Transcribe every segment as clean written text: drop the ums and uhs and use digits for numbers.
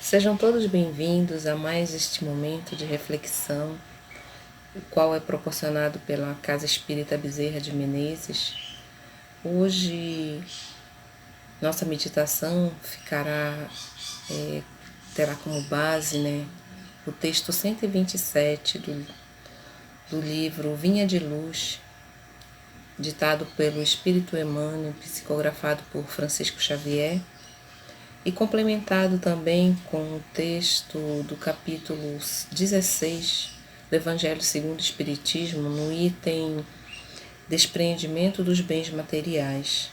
Sejam todos bem-vindos a mais este momento de reflexão, o qual é proporcionado pela Casa Espírita Bezerra de Menezes. Hoje, nossa meditação terá como base, o texto 127 do livro Vinha de Luz, ditado pelo Espírito Emmanuel, psicografado por Francisco Xavier, e complementado também com o texto do capítulo 16 do Evangelho segundo o Espiritismo, no item Despreendimento dos Bens Materiais.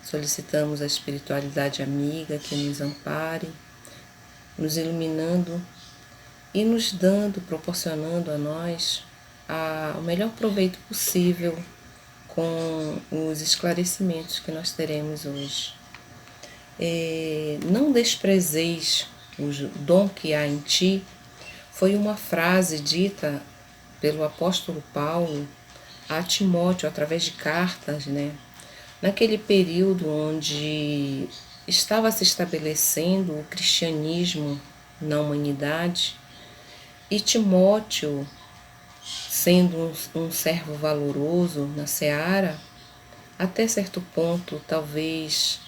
Solicitamos a espiritualidade amiga que nos ampare, nos iluminando e nos dando, proporcionando a nós o melhor proveito possível com os esclarecimentos que nós teremos hoje. Não desprezeis o dom que há em ti, foi uma frase dita pelo apóstolo Paulo a Timóteo através de cartas, naquele período onde estava se estabelecendo o cristianismo na humanidade, e Timóteo, sendo um servo valoroso na seara, até certo ponto talvez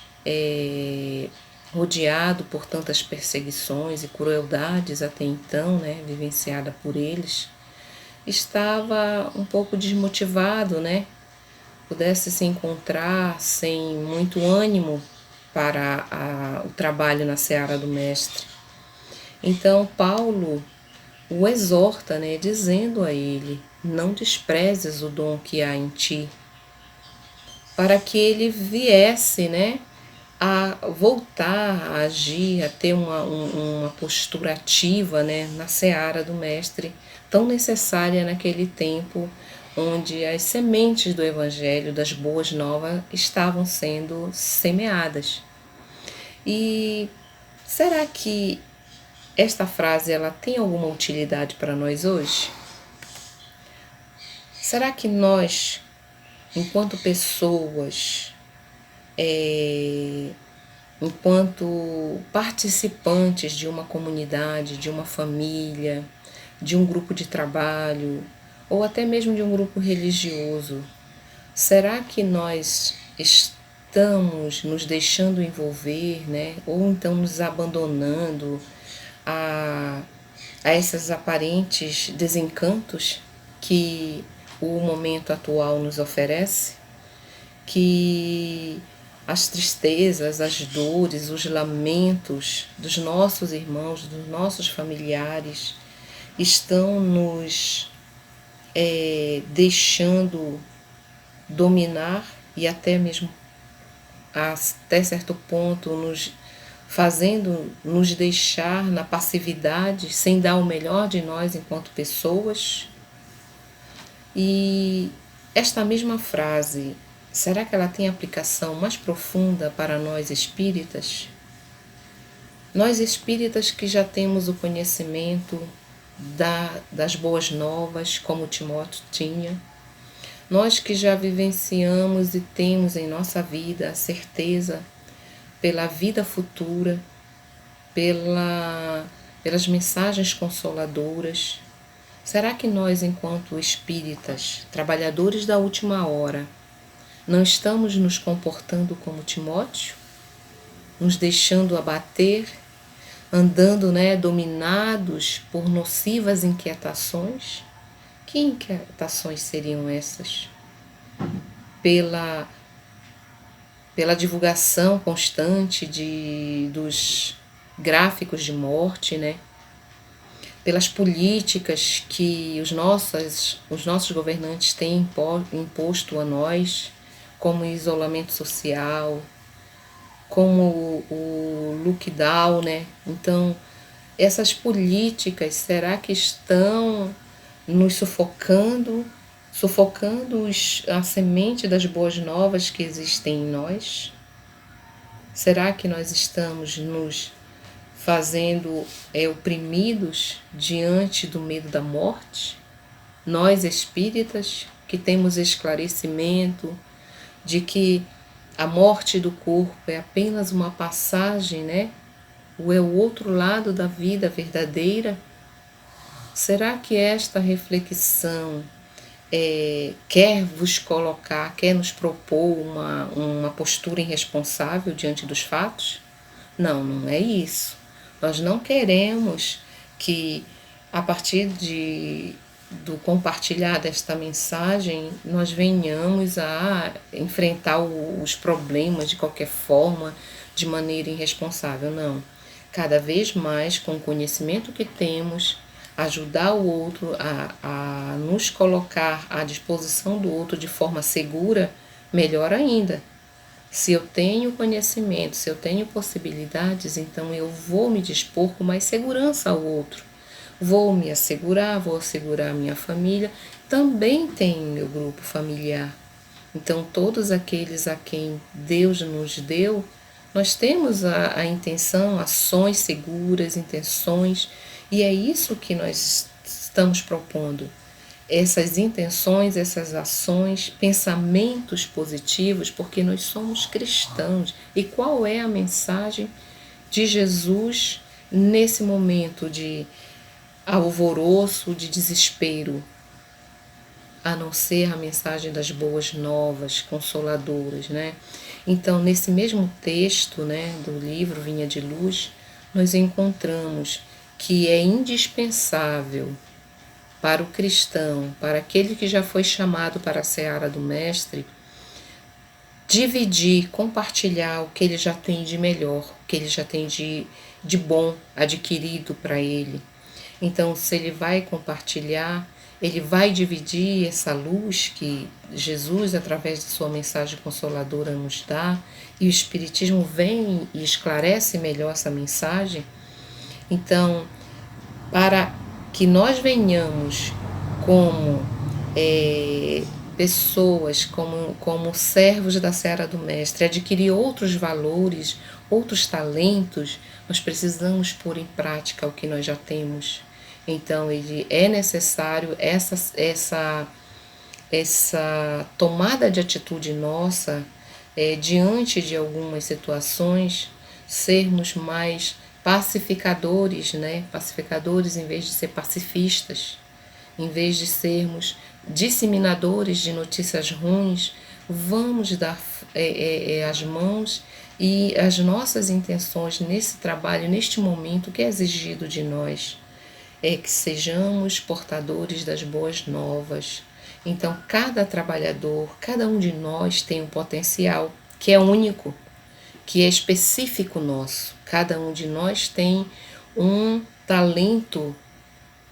rodeado por tantas perseguições e crueldades até então, vivenciada por eles, estava um pouco desmotivado, pudesse se encontrar sem muito ânimo para o trabalho na seara do Mestre. Então Paulo o exorta, dizendo a ele: não desprezes o dom que há em ti, para que ele viesse, a voltar a agir, a ter uma postura ativa, na seara do Mestre, tão necessária naquele tempo onde as sementes do Evangelho, das boas novas, estavam sendo semeadas. E será que esta frase ela tem alguma utilidade para nós hoje? Será que nós, enquanto pessoas, enquanto participantes de uma comunidade, de uma família, de um grupo de trabalho, ou até mesmo de um grupo religioso, será que nós estamos nos deixando envolver, ou então nos abandonando a esses aparentes desencantos que o momento atual nos oferece? Que as tristezas, as dores, os lamentos dos nossos irmãos, dos nossos familiares estão nos deixando dominar e até mesmo até certo ponto nos deixar na passividade, sem dar o melhor de nós enquanto pessoas. E esta mesma frase, será que ela tem aplicação mais profunda para nós espíritas? Nós espíritas que já temos o conhecimento das boas novas, como Timóteo tinha, nós que já vivenciamos e temos em nossa vida a certeza pela vida futura, pelas mensagens consoladoras, será que nós, enquanto espíritas, trabalhadores da última hora, não estamos nos comportando como Timóteo, nos deixando abater, andando, dominados por nocivas inquietações? Que inquietações seriam essas? Pela divulgação constante dos gráficos de morte, pelas políticas que os nossos governantes têm imposto a nós, como o isolamento social, como o lockdown, Então, essas políticas, será que estão nos sufocando a semente das boas novas que existem em nós? Será que nós estamos nos fazendo oprimidos diante do medo da morte? Nós espíritas que temos esclarecimento de que a morte do corpo é apenas uma passagem, ou é o outro lado da vida verdadeira? Será que esta reflexão quer vos colocar, quer nos propor uma postura irresponsável diante dos fatos? Não, não é isso. Nós não queremos que, a partir do compartilhar desta mensagem, nós venhamos a enfrentar os problemas de qualquer forma, de maneira irresponsável. Não. Cada vez mais, com o conhecimento que temos, ajudar o outro a nos colocar à disposição do outro de forma segura, melhor ainda. Se eu tenho conhecimento, se eu tenho possibilidades, então eu vou me dispor com mais segurança ao outro. Vou me assegurar, vou assegurar a minha família. Também tenho meu grupo familiar. Então, todos aqueles a quem Deus nos deu, nós temos a intenção, ações seguras, intenções, e é isso que nós estamos propondo. Essas intenções, essas ações, pensamentos positivos, porque nós somos cristãos. E qual é a mensagem de Jesus nesse momento de alvoroço, de desespero? A não ser a mensagem das boas novas, consoladoras, né? Então, nesse mesmo texto, né, do livro Vinha de Luz, nós encontramos que é indispensável para o cristão, para aquele que já foi chamado para a seara do Mestre, dividir, compartilhar o que ele já tem de melhor, o que ele já tem de bom adquirido para ele. Então, se ele vai compartilhar, ele vai dividir essa luz que Jesus, através de sua mensagem consoladora, nos dá, e o Espiritismo vem e esclarece melhor essa mensagem. Então, para que nós venhamos como pessoas, como servos da seara do Mestre, adquirir outros valores, outros talentos, nós precisamos pôr em prática o que nós já temos. Então, ele é necessário essa tomada de atitude nossa diante de algumas situações, sermos mais pacificadores, né? Pacificadores em vez de ser pacifistas, em vez de sermos disseminadores de notícias ruins, vamos dar as mãos e as nossas intenções nesse trabalho, neste momento que é exigido de nós, é que sejamos portadores das boas novas. Então, cada trabalhador, cada um de nós tem um potencial que é único, que é específico nosso. Cada um de nós tem um talento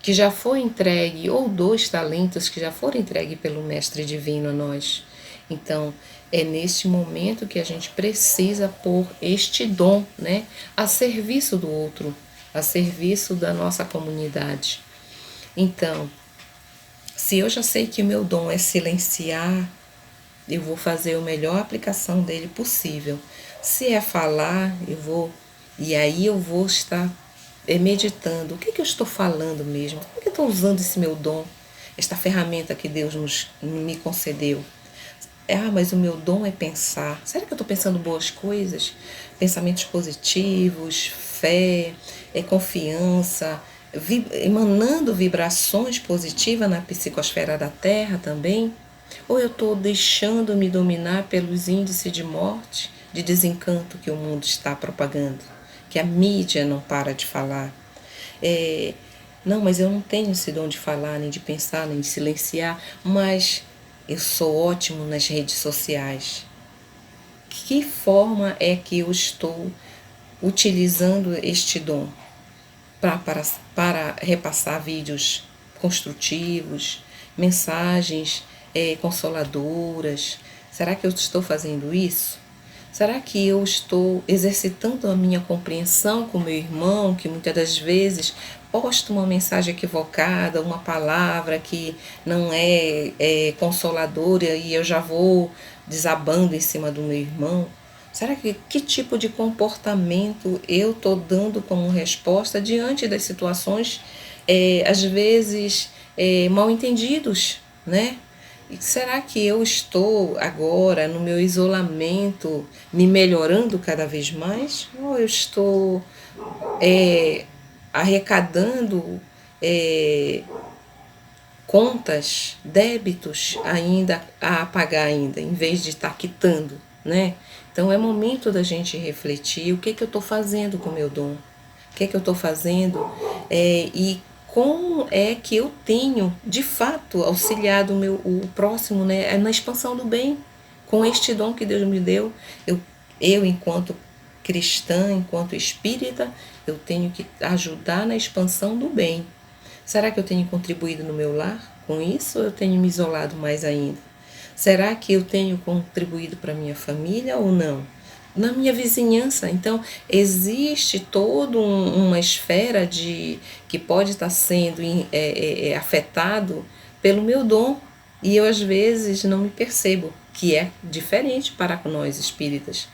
que já foi entregue, ou 2 talentos que já foram entregues pelo Mestre Divino a nós. Então, é neste momento que a gente precisa pôr este dom, né, a serviço do outro, a serviço da nossa comunidade. Então, se eu já sei que o meu dom é silenciar, eu vou fazer a melhor aplicação dele possível. Se é falar, e aí eu vou estar meditando. O que eu estou falando mesmo? Como é que eu estou usando esse meu dom? Esta ferramenta que Deus me concedeu. Mas o meu dom é pensar. Será que eu estou pensando boas coisas? Pensamentos positivos, fé, confiança, emanando vibrações positivas na psicosfera da Terra também? Ou eu estou deixando-me dominar pelos índices de morte, de desencanto que o mundo está propagando, que a mídia não para de falar? Não, mas eu não tenho esse dom de falar, nem de pensar, nem de silenciar, mas eu sou ótimo nas redes sociais. Que forma é que eu estou utilizando este dom para repassar vídeos construtivos, mensagens consoladoras? Será que eu estou fazendo isso? Será que eu estou exercitando a minha compreensão com meu irmão, que muitas das vezes posta uma mensagem equivocada, uma palavra que não é consoladora e eu já vou desabando em cima do meu irmão? Será que tipo de comportamento eu estou dando como resposta diante das situações, às vezes, mal entendidos, né? E será que eu estou agora no meu isolamento me melhorando cada vez mais? Ou eu estou arrecadando é, contas, débitos ainda a pagar ainda, em vez de estar quitando, né? Então é momento da gente refletir o que eu estou fazendo com o meu dom, o que eu estou fazendo e como é que eu tenho, de fato, auxiliado o próximo, né, na expansão do bem, com este dom que Deus me deu. Eu enquanto cristã, enquanto espírita, eu tenho que ajudar na expansão do bem. Será que eu tenho contribuído no meu lar com isso ou eu tenho me isolado mais ainda? Será que eu tenho contribuído para minha família ou não? Na minha vizinhança. Então, existe toda uma esfera que pode estar sendo afetado pelo meu dom. E eu, às vezes, não me percebo, que é diferente para nós espíritas,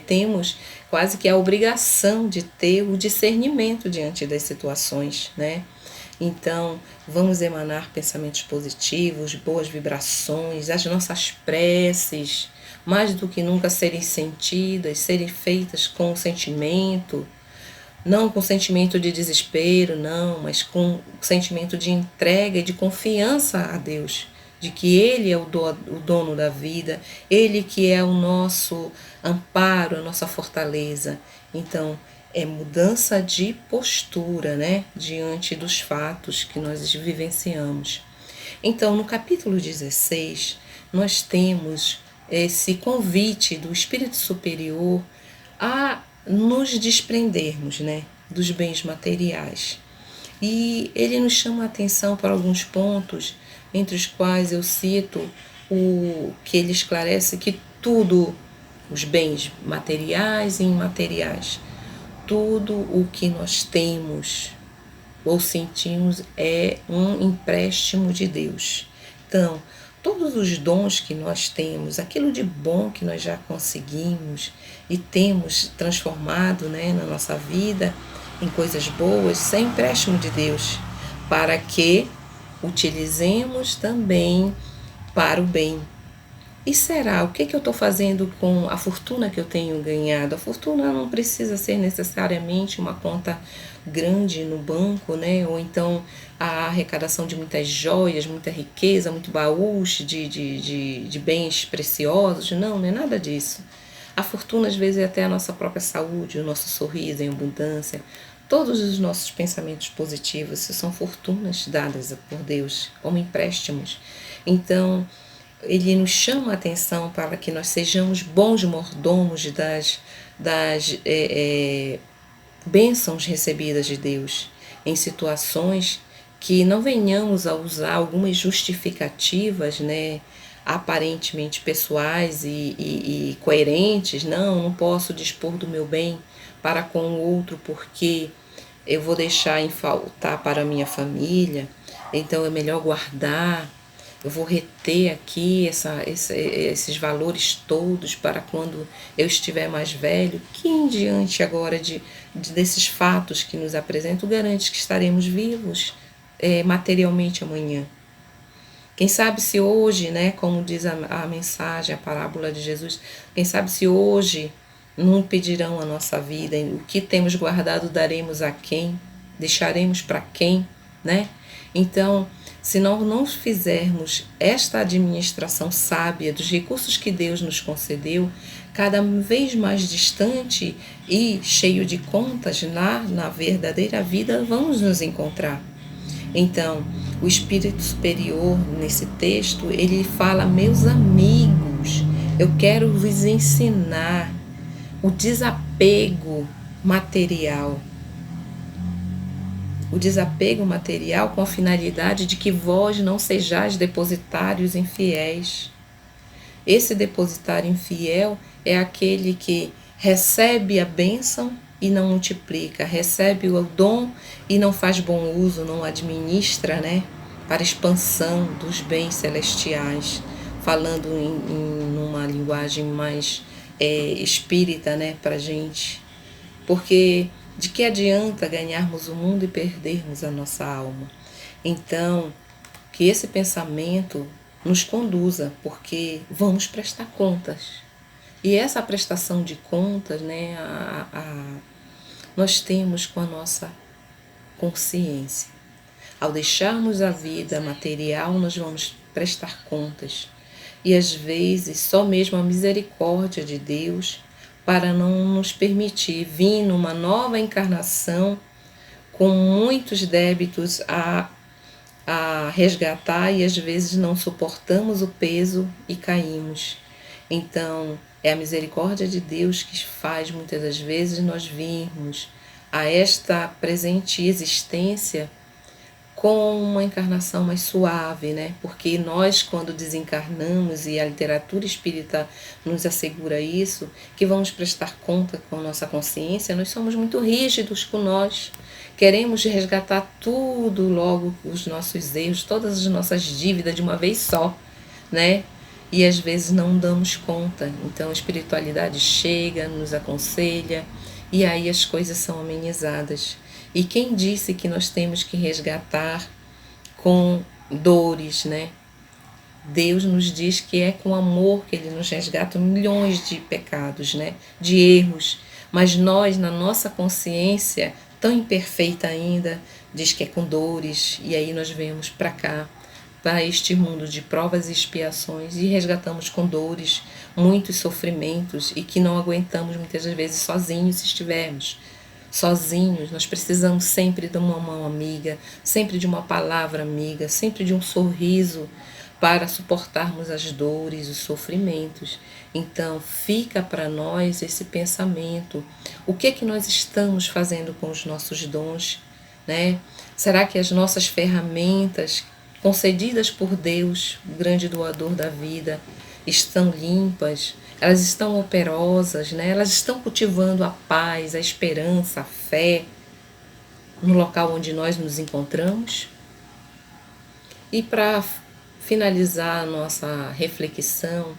temos quase que a obrigação de ter o discernimento diante das situações, né? Então, vamos emanar pensamentos positivos, boas vibrações, as nossas preces, mais do que nunca serem sentidas, serem feitas com sentimento, não com sentimento de desespero, não, mas com sentimento de entrega e de confiança a Deus, de que Ele é o dono da vida, Ele que é o nosso amparo, a nossa fortaleza. Então, é mudança de postura, né, diante dos fatos que nós vivenciamos. Então, no capítulo 16, nós temos esse convite do Espírito Superior a nos desprendermos, né, dos bens materiais. E ele nos chama a atenção para alguns pontos, entre os quais eu cito o que ele esclarece que tudo, os bens materiais e imateriais, tudo o que nós temos ou sentimos é um empréstimo de Deus. Então, todos os dons que nós temos, aquilo de bom que nós já conseguimos e temos transformado, né, na nossa vida em coisas boas, isso é empréstimo de Deus, para que utilizemos também para o bem. E será? O que eu estou fazendo com a fortuna que eu tenho ganhado? A fortuna não precisa ser necessariamente uma conta grande no banco, né? Ou então a arrecadação de muitas joias, muita riqueza, muito baús de bens preciosos. Não, não é nada disso. A fortuna às vezes é até a nossa própria saúde, o nosso sorriso em abundância. Todos os nossos pensamentos positivos são fortunas dadas por Deus como empréstimos. Então, ele nos chama a atenção para que nós sejamos bons mordomos das bênçãos recebidas de Deus, em situações que não venhamos a usar algumas justificativas, né, aparentemente pessoais e coerentes. Não posso dispor do meu bem para com o outro porque eu vou deixar em faltar para a minha família, então é melhor guardar. Eu vou reter aqui esses valores todos para quando eu estiver mais velho. Que em diante agora desses fatos que nos apresentam, garante que estaremos vivos materialmente amanhã. Quem sabe se hoje, né, como diz a mensagem, a parábola de Jesus, quem sabe se hoje não pedirão a nossa vida, o que temos guardado daremos a quem, deixaremos para quem, né? Então, se nós não fizermos esta administração sábia dos recursos que Deus nos concedeu, cada vez mais distante e cheio de contas na verdadeira vida, vamos nos encontrar. Então, o Espírito Superior, nesse texto, ele fala: meus amigos, eu quero vos ensinar o desapego material. O desapego material com a finalidade de que vós não sejais depositários infiéis. Esse depositário infiel é aquele que recebe a bênção e não multiplica, recebe o dom e não faz bom uso, não administra, né, para expansão dos bens celestiais, falando numa linguagem mais espírita, né, para a gente. Porque de que adianta ganharmos o mundo e perdermos a nossa alma? Então, que esse pensamento nos conduza, porque vamos prestar contas. E essa prestação de contas, né, nós temos com a nossa consciência. Ao deixarmos a vida material, nós vamos prestar contas. E às vezes só mesmo a misericórdia de Deus para não nos permitir vir numa nova encarnação com muitos débitos a resgatar e às vezes não suportamos o peso e caímos. Então, é a misericórdia de Deus que faz muitas das vezes nós virmos a esta presente existência com uma encarnação mais suave, né? Porque nós, quando desencarnamos, e a literatura espírita nos assegura isso, que vamos prestar conta com a nossa consciência, nós somos muito rígidos com nós. Queremos resgatar tudo logo, os nossos erros, todas as nossas dívidas de uma vez só, né? E às vezes não damos conta. Então a espiritualidade chega, nos aconselha, e aí as coisas são amenizadas. E quem disse que nós temos que resgatar com dores, né? Deus nos diz que é com amor que Ele nos resgata milhões de pecados, né? De erros. Mas nós, na nossa consciência, tão imperfeita ainda, diz que é com dores. E aí nós vemos para cá, para este mundo de provas e expiações, e resgatamos com dores, muitos sofrimentos, e que não aguentamos muitas vezes sozinhos se estivermos. Sozinhos, nós precisamos sempre de uma mão amiga, sempre de uma palavra amiga, sempre de um sorriso para suportarmos as dores, os sofrimentos. Então, fica para nós esse pensamento. O que é que nós estamos fazendo com os nossos dons, né? Será que as nossas ferramentas concedidas por Deus, o grande doador da vida, estão limpas? Elas estão operosas, né? Elas estão cultivando a paz, a esperança, a fé no local onde nós nos encontramos? E para finalizar a nossa reflexão,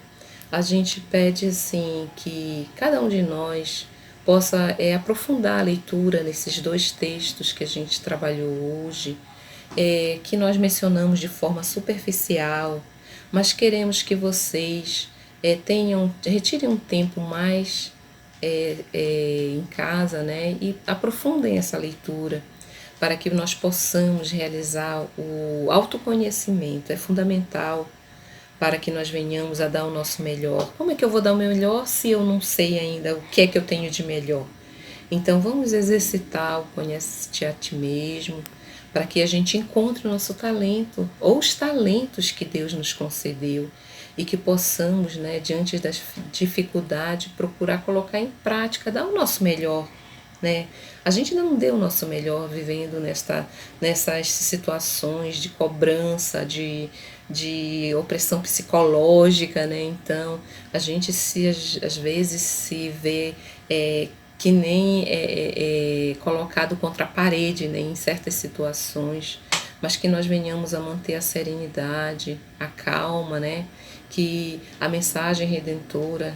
a gente pede assim que cada um de nós possa aprofundar a leitura nesses dois textos que a gente trabalhou hoje, que nós mencionamos de forma superficial, mas queremos que vocês retirem um tempo mais em casa, né, e aprofundem essa leitura para que nós possamos realizar o autoconhecimento. É fundamental para que nós venhamos a dar o nosso melhor. Como é que eu vou dar o meu melhor se eu não sei ainda o que é que eu tenho de melhor? Então vamos exercitar o conhece-te a ti mesmo, para que a gente encontre o nosso talento, ou os talentos que Deus nos concedeu, e que possamos, né, diante das dificuldades, procurar colocar em prática, dar o nosso melhor, né? A gente não deu o nosso melhor vivendo nessas situações de cobrança, de opressão psicológica, né? Então, a gente às vezes se vê que nem colocado contra a parede, né, em certas situações, mas que nós venhamos a manter a serenidade, a calma, né, que a mensagem redentora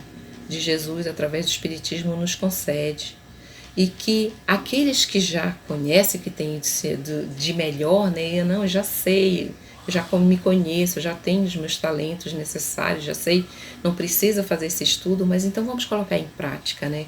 de Jesus através do Espiritismo nos concede. E que aqueles que já conhecem que tem de melhor, né, não, eu já sei, eu já me conheço, eu já tenho os meus talentos necessários, já sei, não precisa fazer esse estudo, mas então vamos colocar em prática, né?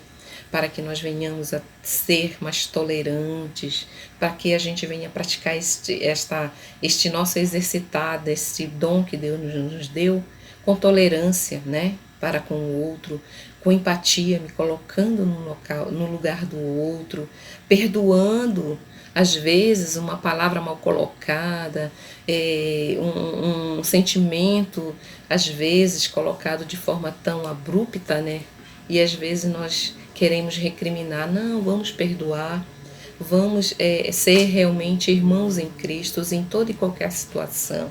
Para que nós venhamos a ser mais tolerantes, para que a gente venha praticar este nosso exercitar, este dom que Deus nos deu, com tolerância, né, para com o outro, com empatia, me colocando no lugar do outro, perdoando, às vezes, uma palavra mal colocada, um sentimento, às vezes, colocado de forma tão abrupta, né? E às vezes nós queremos recriminar, não, vamos perdoar, vamos ser realmente irmãos em Cristo em toda e qualquer situação,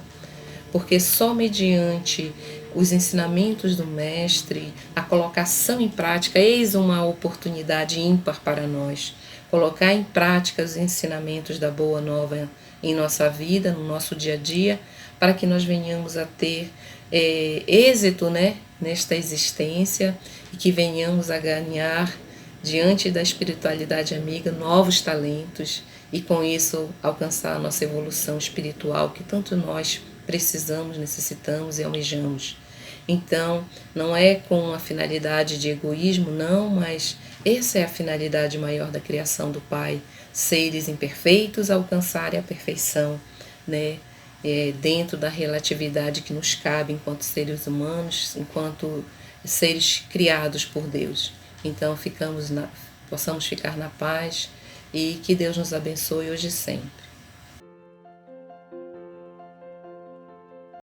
porque só mediante os ensinamentos do Mestre, a colocação em prática, eis uma oportunidade ímpar para nós, colocar em prática os ensinamentos da Boa Nova em nossa vida, no nosso dia a dia, para que nós venhamos a ter êxito, né, nesta existência, e que venhamos a ganhar, diante da espiritualidade amiga, novos talentos, e com isso alcançar a nossa evolução espiritual que tanto nós precisamos, necessitamos e almejamos. Então, não é com a finalidade de egoísmo, não, mas essa é a finalidade maior da criação do Pai. Seres imperfeitos alcançarem a perfeição, né? Dentro da relatividade que nos cabe enquanto seres humanos, enquanto seres criados por Deus. Então, possamos ficar na paz e que Deus nos abençoe hoje e sempre.